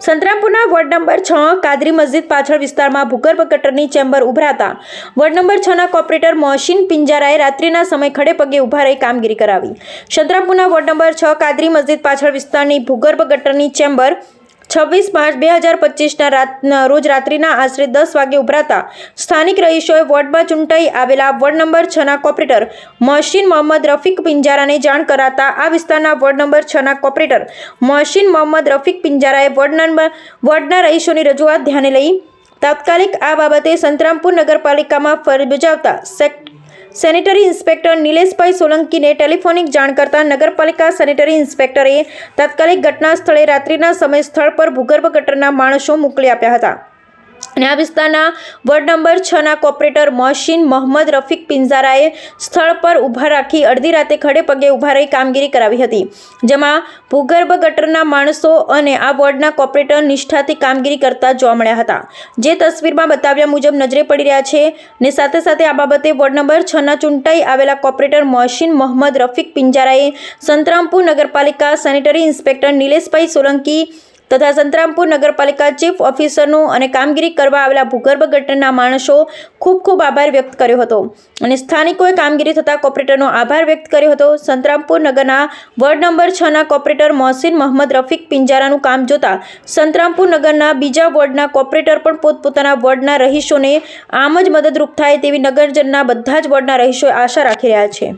સંતરામપુરના ward number 6 Kadri મસ્જિદ પાછળ વિસ્તારમાં ભૂગર્ભ ગટરની ચેમ્બર ઉભરાતા વોર્ડ નંબર 6ના કોર્પોરેટર મોહસિન પિંજારાએ રાત્રિના સમય ખડે પગે ઊભા રહી કામગીરી કરાવી। સંતરામપુરના વોર્ડ નંબર 6 કાદરી મસ્જિદ પાછળ વિસ્તારની ભૂગર્ભ ગટરની ચેમ્બર 26/5/2025ના રોજ રાત્રિના આશરે 10 વાગે ઉભરાતા સ્થાનિક રહીશોએ વોર્ડમાં ચૂંટાઈ આવેલા વોર્ડ નંબર 6ના કોર્પોરેટર મોહસિન મોહમ્મદ રફીક પિંજારાને જાણ કરાતા આ વિસ્તારના વોર્ડ નંબર 6ના કોર્પોરેટર મોહસિન મોહમ્મદ રફીક પિંજારાએ વોર્ડના રહીશોની રજૂઆત ધ્યાને લઈ તાત્કાલિક આ બાબતે સંતરામપુર નગરપાલિકામાં ફરજ બજાવતા સેનેટરી ઇન્સ્પેક્ટર નિલેશભાઈ સોલંકીને ટેલિફોનિક જાણ કરતા નગરપાલિકા સેનેટરી ઇન્સ્પેક્ટરે તાત્કાલિક ઘટના સ્થળે રાત્રિના સમય સ્થળ પર ભૂગર્ભ ગટરના માણસો મોકલી આપ્યા હતા અને આ વિસ્તારના વોર્ડ નંબર 6ના કોર્પોરેટર મોહસિન મોહમ્મદ રફીક પિંજારાએ સ્થળ પર ઊભા રાખી અડધી રાતે ખડે પગે ઊભા રહી કામગીરી કરાવી હતી, જેમાં ભૂગર્ભ ગટરના માણસો અને આ વોર્ડના કોર્પોરેટર નિષ્ઠાથી કામગીરી કરતા જોવા મળ્યા હતા, જે તસવીરમાં બતાવ્યા મુજબ નજરે પડી રહ્યા છે। ને સાથે સાથે આ બાબતે વોર્ડ નંબર 6ના ચૂંટાઈ આવેલા કોર્પોરેટર મોહસિન મોહમ્મદ રફીક પિંજારાએ સંતરામપુર નગરપાલિકા સેનેટરી ઇન્સ્પેક્ટર નિલેશભાઈ સોલંકી તથા સંતરામપુર નગરપાલિકા ચીફ ઓફિસરનો અને કામગીરી કરવા આવેલા ભૂગર્ભ ગટરના માણસો ખૂબ આભાર વ્યક્ત કર્યો હતો અને સ્થાનિકોએ કામગીરી થતા કોર્પોરેટરનો આભાર વ્યક્ત કર્યો હતો। સંતરામપુર નગરના વોર્ડ નંબર 6ના કોર્પોરેટર મોહસિન મોહમ્મદ રફીક પિંજારાનું કામ જોતા સંતરામપુર નગરના બીજા વોર્ડના કોર્પોરેટર પણ પોતપોતાના વોર્ડના રહીશોને આમ જ મદદરૂપ થાય તેવી નગરજનના બધા જ વોર્ડના રહીશો આશા રાખી રહ્યા છે।